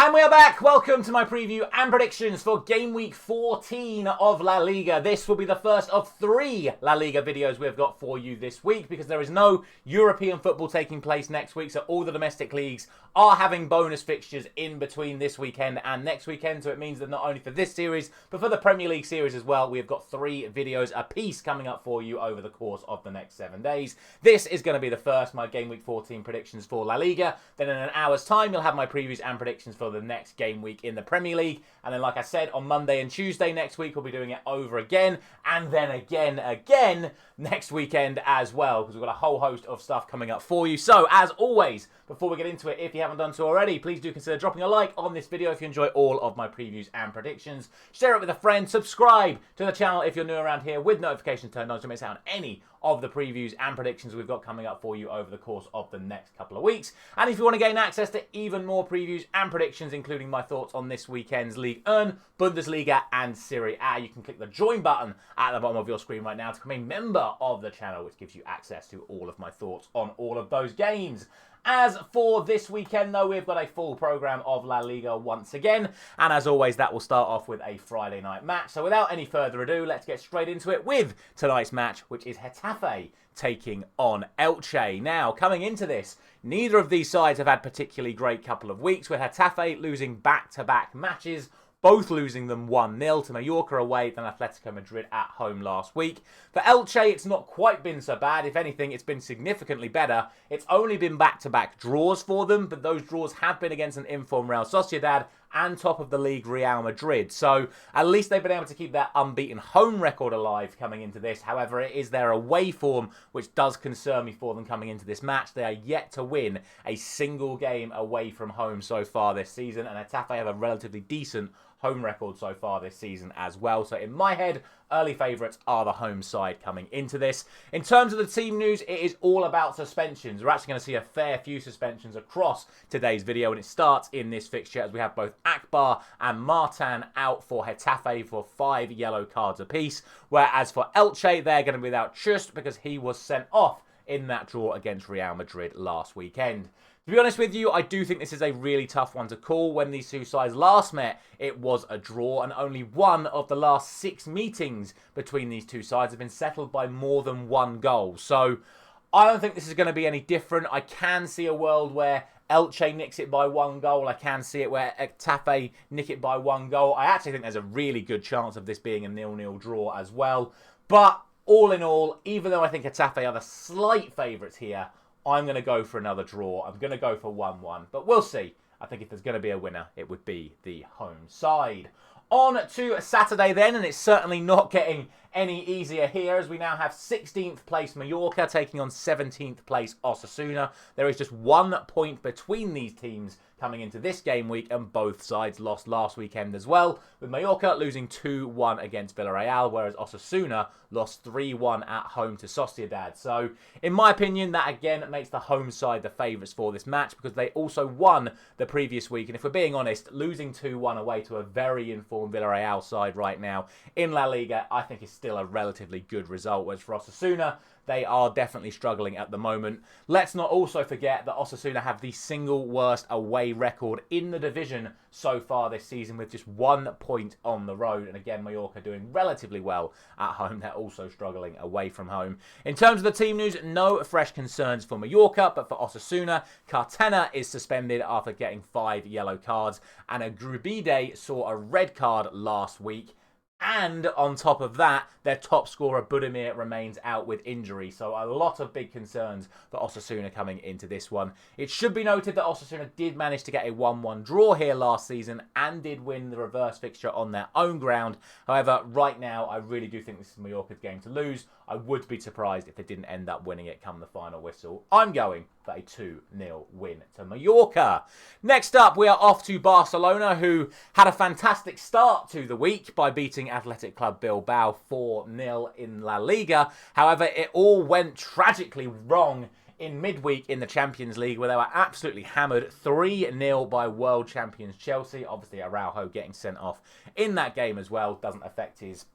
And we are back. Welcome to my preview and predictions for Game Week 14 of La Liga. This will be the first of 3 La Liga videos we've got for you this week because there is no European football taking place next week, so all the domestic leagues are having bonus fixtures in between this weekend and next weekend, so it means that not only for this series, but for the Premier League series as well, we've got 3 videos apiece coming up for you over the course of the next 7 days. This is going to be the first, my Game Week 14 predictions for La Liga. Then in an hour's time, you'll have my previews and predictions for the next game week in the Premier League. And then, like I said, on Monday and Tuesday next week, we'll be doing it over again. And then again next weekend as well, because we've got a whole host of stuff coming up for you. So, as always, before we get into it, if you haven't done so already, please do consider dropping a like on this video if you enjoy all of my previews and predictions. Share it with a friend. Subscribe to the channel if you're new around here with notifications turned on so you don't miss out on any of the previews and predictions we've got coming up for you over the course of the next couple of weeks. And if you want to gain access to even more previews and predictions, including my thoughts on this weekend's Ligue 1, Bundesliga and Serie A, you can click the join button at the bottom of your screen right now to become a member of the channel, which gives you access to all of my thoughts on all of those games. As for this weekend, though, we've got a full programme of La Liga once again. And as always, that will start off with a Friday night match. So without any further ado, let's get straight into it with tonight's match, which is Getafe taking on Elche. Now, coming into this, neither of these sides have had particularly great couple of weeks, with Getafe losing back-to-back matches, both losing them 1-0 to Mallorca away, then Atletico Madrid at home last week. For Elche, it's not quite been so bad. If anything, it's been significantly better. It's only been back-to-back draws for them, but those draws have been against an informed Real Sociedad and top of the league Real Madrid. So at least they've been able to keep that unbeaten home record alive coming into this. However, it is their away form which does concern me for them coming into this match. They are yet to win a single game away from home so far this season, and Getafe have a relatively decent home record so far this season as well. So in my head, early favourites are the home side coming into this. In terms of the team news, it is all about suspensions. We're actually going to see a fair few suspensions across today's video, and it starts in this fixture as we have both Akbar and Martin out for Getafe for 5 yellow cards apiece. Whereas for Elche, they're going to be without Chust because he was sent off in that draw against Real Madrid last weekend. To be honest with you, I do think this is a really tough one to call. When these two sides last met, it was a draw, and only one of the last 6 meetings between these two sides have been settled by more than 1 goal. So I don't think this is going to be any different. I can see a world where Elche nicks it by 1 goal. I can see it where Getafe nick it by 1 goal. I actually think there's a really good chance of this being a 0-0 draw as well. But all in all, even though I think Getafe are the slight favourites here, I'm going to go for another draw. I'm going to go for 1-1, but we'll see. I think if there's going to be a winner, it would be the home side. On to Saturday then, and it's certainly not getting any easier here as we now have 16th place Mallorca taking on 17th place Osasuna. There is just 1 point between these teams coming into this game week, and both sides lost last weekend as well, with Mallorca losing 2-1 against Villarreal, whereas Osasuna lost 3-1 at home to Sociedad. So, in my opinion, that again makes the home side the favourites for this match because they also won the previous week, and if we're being honest, losing 2-1 away to a very informed Villarreal side right now in La Liga, I think is still a relatively good result, whereas for Osasuna, they are definitely struggling at the moment. Let's not also forget that Osasuna have the single worst away record in the division so far this season with just 1 point on the road. And again, Mallorca doing relatively well at home. They're also struggling away from home. In terms of the team news, no fresh concerns for Mallorca, but for Osasuna, Cartena is suspended after getting 5 yellow cards, and Agrubide saw a red card last week. And on top of that, their top scorer, Budimir, remains out with injury. So a lot of big concerns for Osasuna coming into this one. It should be noted that Osasuna did manage to get a 1-1 draw here last season and did win the reverse fixture on their own ground. However, right now, I really do think this is Mallorca's game to lose. I would be surprised if they didn't end up winning it come the final whistle. I'm going for a 2-0 win to Mallorca. Next up, we are off to Barcelona, who had a fantastic start to the week by beating Athletic Club Bilbao 4-0 in La Liga. However, it all went tragically wrong in midweek in the Champions League, where they were absolutely hammered 3-0 by world champions Chelsea. Obviously, Araujo getting sent off in that game as well doesn't affect his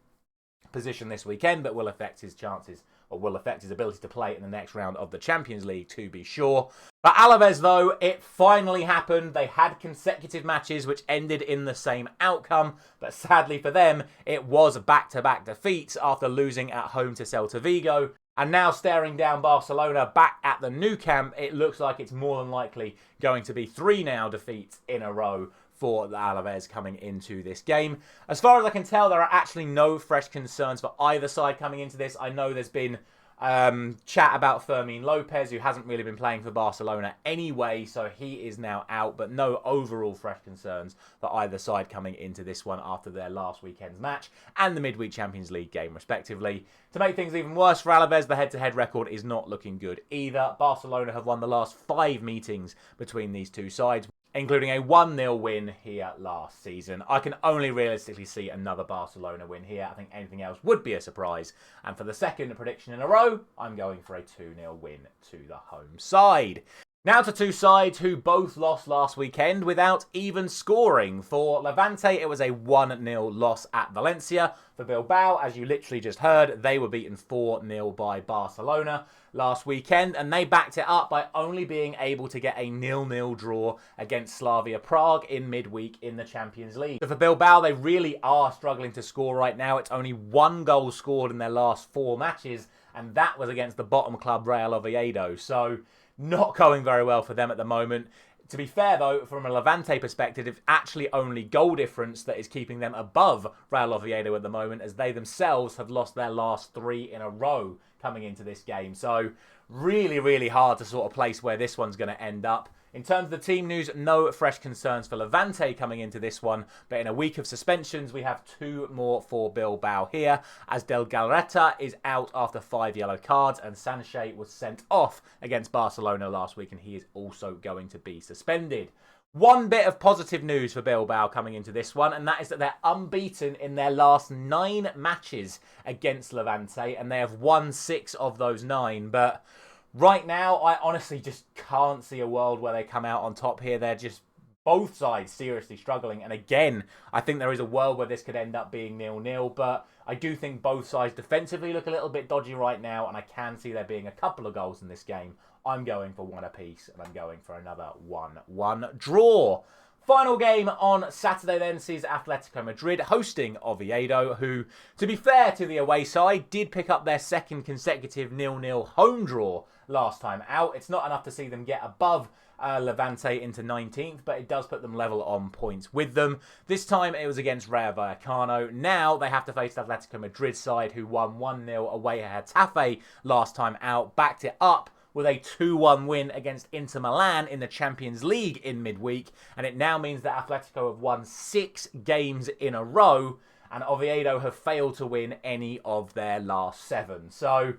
position this weekend, but will affect his chances or will affect his ability to play in the next round of the Champions League, to be sure. For Alaves, though, it finally happened. They had consecutive matches which ended in the same outcome, but sadly for them, it was back-to-back defeats after losing at home to Celta Vigo. And now staring down Barcelona back at the Nou Camp, it looks like it's more than likely going to be 3 now defeats in a row for the Alaves coming into this game. As far as I can tell, there are actually no fresh concerns for either side coming into this. I know there's been chat about Fermin Lopez, who hasn't really been playing for Barcelona anyway, so he is now out, but no overall fresh concerns for either side coming into this one after their last weekend's match and the midweek Champions League game, respectively. To make things even worse for Alaves, the head-to-head record is not looking good either. Barcelona have won the last 5 meetings between these two sides, including a 1-0 win here last season. I can only realistically see another Barcelona win here. I think anything else would be a surprise. And for the second prediction in a row, I'm going for a 2-0 win to the home side. Now to two sides who both lost last weekend without even scoring. For Levante, it was a 1-0 loss at Valencia. For Bilbao, as you literally just heard, they were beaten 4-0 by Barcelona last weekend, and they backed it up by only being able to get a 0-0 draw against Slavia Prague in midweek in the Champions League. So for Bilbao, they really are struggling to score right now. It's only 1 goal scored in their last 4 matches, and that was against the bottom club Real Oviedo. So not going very well for them at the moment. To be fair, though, from a Levante perspective, it's actually only goal difference that is keeping them above Real Oviedo at the moment, as they themselves have lost their last 3 in a row coming into this game. So really, really hard to sort of place where this one's going to end up. In terms of the team news, no fresh concerns for Levante coming into this one, but in a week of suspensions, we have 2 more for Bilbao here, as Del Galreta is out after 5 yellow cards, and Sanche was sent off against Barcelona last week, and he is also going to be suspended. One bit of positive news for Bilbao coming into this one, and that is that they're unbeaten in their last 9 matches against Levante, and they have won 6 of those 9, but right now, I honestly just can't see a world where they come out on top here. They're just both sides seriously struggling. And again, I think there is a world where this could end up being 0-0. But I do think both sides defensively look a little bit dodgy right now. And I can see there being a couple of goals in this game. I'm going for 1 apiece. And I'm going for another 1-1 draw. Final game on Saturday then sees Atletico Madrid hosting Oviedo, who, to be fair to the away side, did pick up their second consecutive 0-0 home draw last time out. It's not enough to see them get above Levante into 19th, but it does put them level on points with them. This time it was against Rayo Vallecano. Now they have to face the Atletico Madrid side, who won 1-0 away at Getafe last time out, backed it up with a 2-1 win against Inter Milan in the Champions League in midweek. And it now means that Atletico have won 6 games in a row, and Oviedo have failed to win any of their last 7. So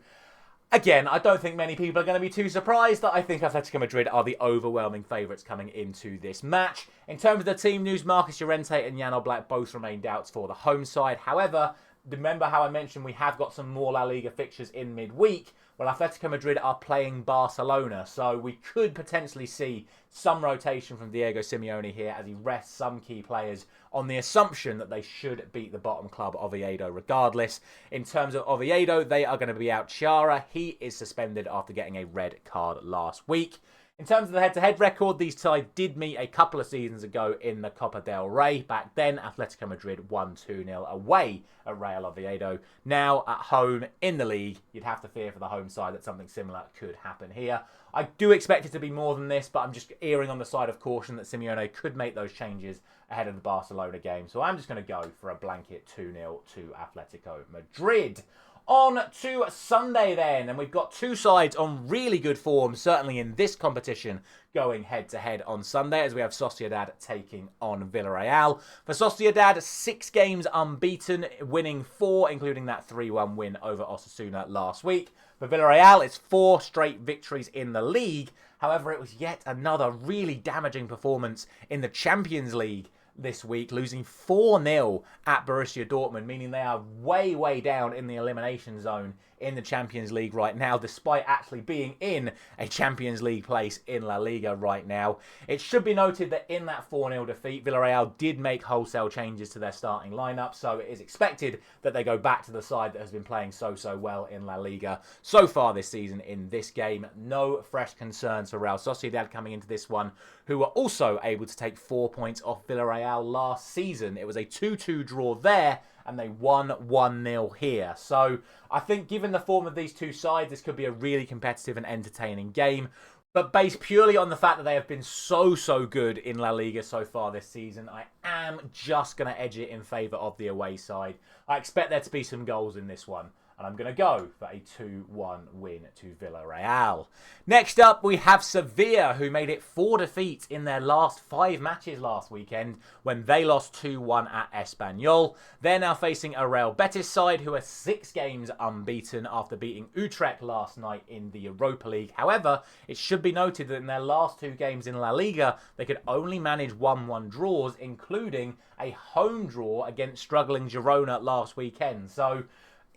again, I don't think many people are going to be too surprised that I think Atletico Madrid are the overwhelming favourites coming into this match. In terms of the team news, Marcus Llorente and Jan Oblak both remain doubts for the home side. However, remember how I mentioned we have got some more La Liga fixtures in midweek? Well, Atletico Madrid are playing Barcelona, so we could potentially see some rotation from Diego Simeone here as he rests some key players on the assumption that they should beat the bottom club Oviedo regardless. In terms of Oviedo, they are going to be out Chiara. He is suspended after getting a red card last week. In terms of the head-to-head record, these sides did meet a couple of seasons ago in the Copa del Rey. Back then, Atletico Madrid won 2-0 away at Real Oviedo. Now, at home in the league, you'd have to fear for the home side that something similar could happen here. I do expect it to be more than this, but I'm just erring on the side of caution that Simeone could make those changes ahead of the Barcelona game. So I'm just going to go for a blanket 2-0 to Atletico Madrid. On to Sunday then, and we've got 2 sides on really good form, certainly in this competition, going head-to-head on Sunday, as we have Sociedad taking on Villarreal. For Sociedad, 6 games unbeaten, winning 4, including that 3-1 win over Osasuna last week. For Villarreal, it's 4 straight victories in the league. However, it was yet another really damaging performance in the Champions League this week, losing 4-0 at Borussia Dortmund, meaning they are way, way down in the elimination zone in the Champions League right now, despite actually being in a Champions League place in La Liga right now. It should be noted that in that 4-0 defeat, Villarreal did make wholesale changes to their starting lineup, so it is expected that they go back to the side that has been playing so well in La Liga so far this season in this game. No fresh concerns for Real Sociedad coming into this one, who were also able to take 4 points off Villarreal last season. It was a 2-2 draw there, and they won 1-0 here. So I think given the form of these two sides, this could be a really competitive and entertaining game. But based purely on the fact that they have been so good in La Liga so far this season, I am just going to edge it in favour of the away side. I expect there to be some goals in this one, and I'm going to go for a 2-1 win to Villarreal. Next up, we have Sevilla, who made it 4 defeats in their last 5 matches last weekend when they lost 2-1 at Espanyol. They're now facing a Real Betis side who are 6 games unbeaten after beating Utrecht last night in the Europa League. However, it should be noted that in their last 2 games in La Liga, they could only manage 1-1 draws, including a home draw against struggling Girona last weekend. So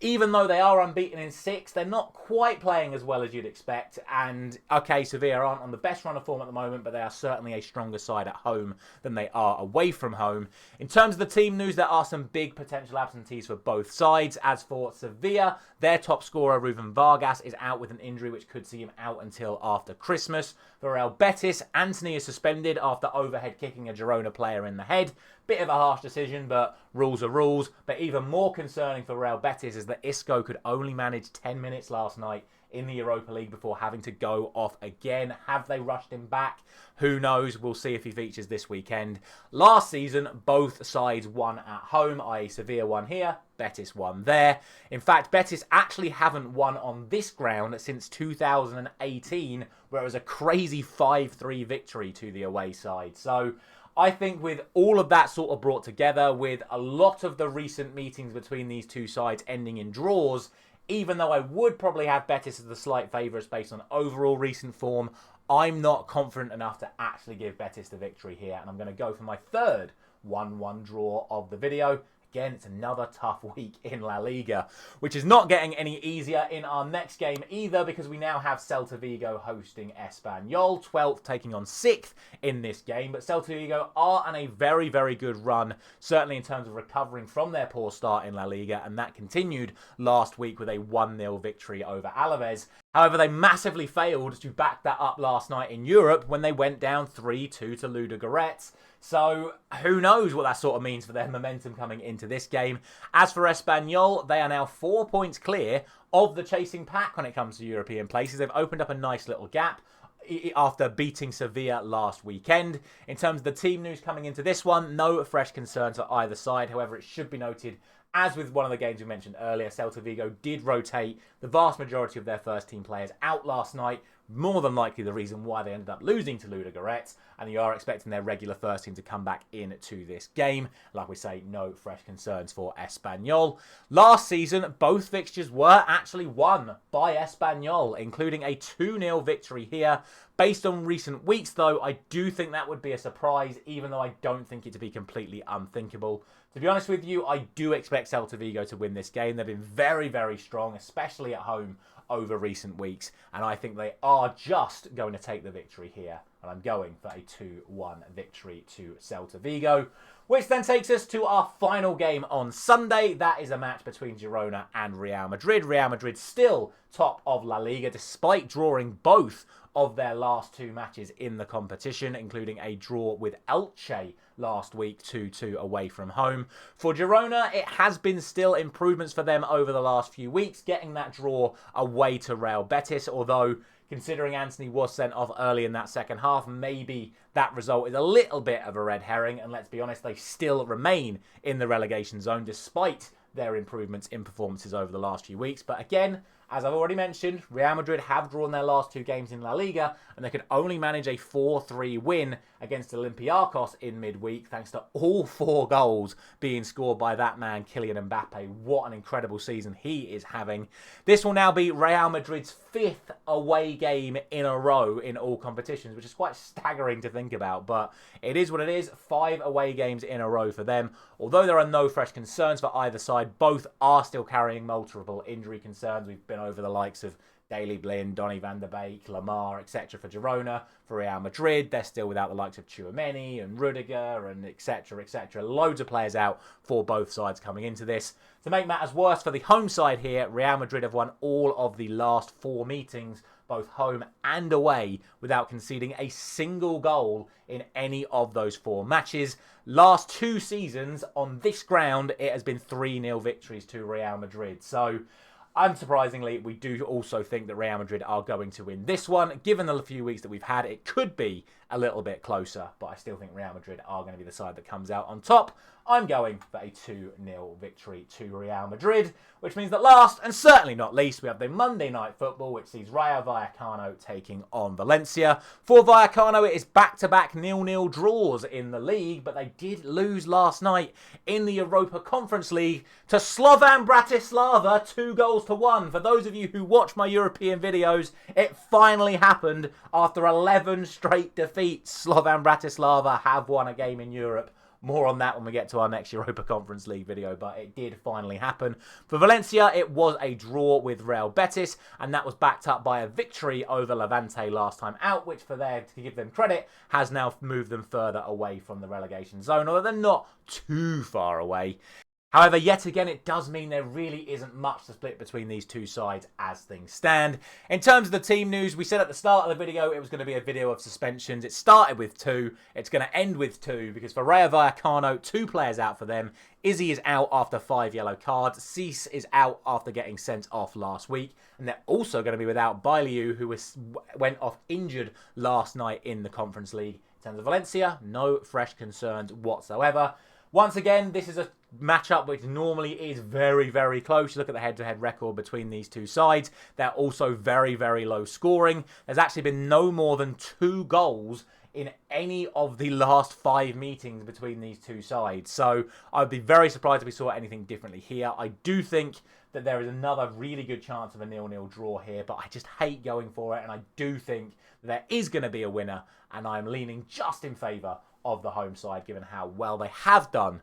even though they are unbeaten in 6, they're not quite playing as well as you'd expect. And, okay, Sevilla aren't on the best run of form at the moment, but they are certainly a stronger side at home than they are away from home. In terms of the team news, there are some big potential absentees for both sides. As for Sevilla, their top scorer, Ruben Vargas, is out with an injury which could see him out until after Christmas. For Real Betis, Anthony is suspended after overhead kicking a Girona player in the head. Bit of a harsh decision, but rules are rules. But even more concerning for Real Betis is that Isco could only manage 10 minutes last night in the Europa League before having to go off again. Have they rushed him back? Who knows? We'll see if he features this weekend. Last season, both sides won at home, i.e. Sevilla won here, Betis won there. In fact, Betis actually haven't won on this ground since 2018, where it was a crazy 5-3 victory to the away side. So I think with all of that sort of brought together, with a lot of the recent meetings between these two sides ending in draws, even though I would probably have Betis as the slight favourites based on overall recent form, I'm not confident enough to actually give Betis the victory here. And I'm going to go for my third 1-1 draw of the video. Again, it's another tough week in La Liga, which is not getting any easier in our next game either, because we now have Celta Vigo hosting Espanyol, 12th taking on 6th in this game. But Celta Vigo are on a very good run, certainly in terms of recovering from their poor start in La Liga, and that continued last week with a 1-0 victory over Alaves. However, they massively failed to back that up last night in Europe when they went down 3-2 to Ludogorets. So who knows what that sort of means for their momentum coming into this game. As for Espanyol, they are now 4 points clear of the chasing pack when it comes to European places. They've opened up a nice little gap after beating Sevilla last weekend. In terms of the team news coming into this one, no fresh concerns for either side. However, it should be noted, as with one of the games we mentioned earlier, Celta Vigo did rotate the vast majority of their first team players out last night, more than likely the reason why they ended up losing to Ludogorets, and you are expecting their regular first team to come back into this game. Like we say, no fresh concerns for Espanyol. Last season, both fixtures were actually won by Espanyol, including a 2-0 victory here. Based on recent weeks, though, I do think that would be a surprise, even though I don't think it to be completely unthinkable. To be honest with you, I do expect Celta Vigo to win this game. They've been very strong, especially at home, over recent weeks, and I think they are just going to take the victory here, and I'm going for a 2-1 victory to Celta Vigo, which then takes us to our final game on Sunday. That is a match between Girona and Real Madrid. Real Madrid still top of La Liga, despite drawing both of their last 2 matches in the competition, including a draw with Elche last week, 2-2 away from home. For Girona, it has been still improvements for them over the last few weeks, getting that draw away to Real Betis, although considering Anthony was sent off early in that second half, maybe that result is a little bit of a red herring, and let's be honest, they still remain in the relegation zone despite their improvements in performances over the last few weeks. But again, as I've already mentioned, Real Madrid have drawn their last 2 games in La Liga, and they could only manage a 4-3 win against Olympiacos in midweek, thanks to all 4 goals being scored by that man, Kylian Mbappe. What an incredible season he is having. This will now be Real Madrid's 5th away game in a row in all competitions, which is quite staggering to think about, but it is what it is. 5 away games in a row for them. Although there are no fresh concerns for either side, both are still carrying multiple injury concerns. We've been over the likes of Daley Blind, Donny van der Beek, Lamar, etc. for Girona. For Real Madrid, they're still without the likes of Tchouameni and Rudiger and etc. etc. Loads of players out for both sides coming into this. To make matters worse for the home side here, Real Madrid have won all of the last 4 meetings, both home and away, without conceding a single goal in any of those 4 matches. Last 2 seasons on this ground, it has been 3-0 victories to Real Madrid. So, unsurprisingly, we do also think that Real Madrid are going to win this one. Given the few weeks that we've had, it could be a little bit closer, but I still think Real Madrid are going to be the side that comes out on top. I'm going for a 2-0 victory to Real Madrid, which means that last, and certainly not least, we have the Monday Night Football, which sees Rayo Vallecano taking on Valencia. For Vallecano, it is back-to-back 0-0 draws in the league, but they did lose last night in the Europa Conference League to Slovan Bratislava, 2-1. For those of you who watch my European videos, it finally happened after 11 straight defeats. Slovan Bratislava have won a game in Europe. More on that when we get to our next Europa Conference League video, but it did finally happen. For Valencia, it was a draw with Real Betis, and that was backed up by a victory over Levante last time out, which, for there to give them credit, has now moved them further away from the relegation zone, although they're not too far away. However, yet again, it does mean there really isn't much to split between these 2 sides as things stand. In terms of the team news, we said at the start of the video it was going to be a video of suspensions. It started with 2. It's going to end with 2 because for Rayo Vallecano, 2 players out for them. Izzy is out after 5 yellow cards. Cease is out after getting sent off last week. And they're also going to be without Bailiu, who went off injured last night in the Conference League. In terms of Valencia, no fresh concerns whatsoever. Once again, this is a matchup which normally is very, very close. You look at the head-to-head record between these 2 sides. They're also very, very low scoring. There's actually been no more than 2 goals in any of the last 5 meetings between these 2 sides. So I'd be very surprised if we saw anything differently here. I do think that there is another really good chance of a 0-0 draw here, but I just hate going for it, and I do think there is going to be a winner, and I'm leaning just in favour of the home side, given how well they have done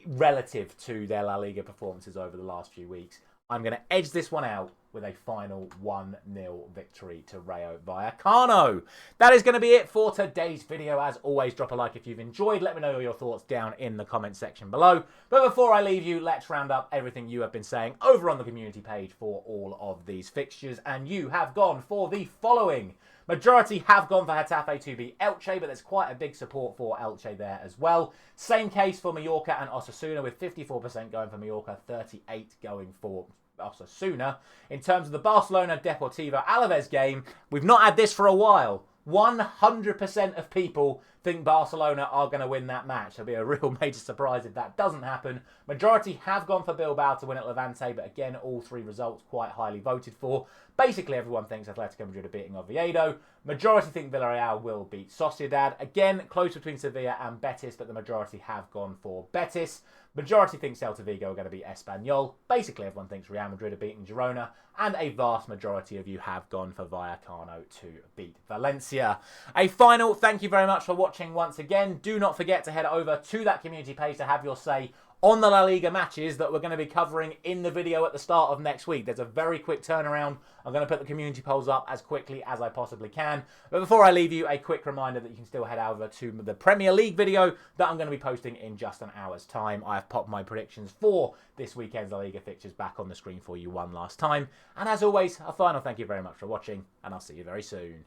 relative to their La Liga performances over the last few weeks. I'm going to edge this one out with a final 1-0 victory to Rayo Vallecano. That is going to be it for today's video. As always, drop a like if you've enjoyed. Let me know your thoughts down in the comment section below. But before I leave you, let's round up everything you have been saying over on the community page for all of these fixtures. And you have gone for the following. Majority have gone for Getafe to beat Elche, but there's quite a big support for Elche there as well. Same case for Mallorca and Osasuna, with 54% going for Mallorca, 38% going for Osasuna. In terms of the Barcelona Deportivo Alaves game, we've not had this for a while. 100% of people think Barcelona are going to win that match. It'll be a real major surprise if that doesn't happen. Majority have gone for Bilbao to win at Levante, but again, all 3 results quite highly voted for. Basically, everyone thinks Atletico Madrid are beating Oviedo. Majority think Villarreal will beat Sociedad. Again, close between Sevilla and Betis, but the majority have gone for Betis. Majority think Celta Vigo are going to beat Espanyol. Basically, everyone thinks Real Madrid are beating Girona. And a vast majority of you have gone for Vallecano to beat Valencia. A final thank you very much for watching once again. Do not forget to head over to that community page to have your say on the La Liga matches that we're going to be covering in the video at the start of next week. There's a very quick turnaround. I'm going to put the community polls up as quickly as I possibly can. But before I leave you, a quick reminder that you can still head over to the Premier League video that I'm going to be posting in just an hour's time. I have popped my predictions for this weekend's La Liga fixtures back on the screen for you one last time. And as always, a final thank you very much for watching, and I'll see you very soon.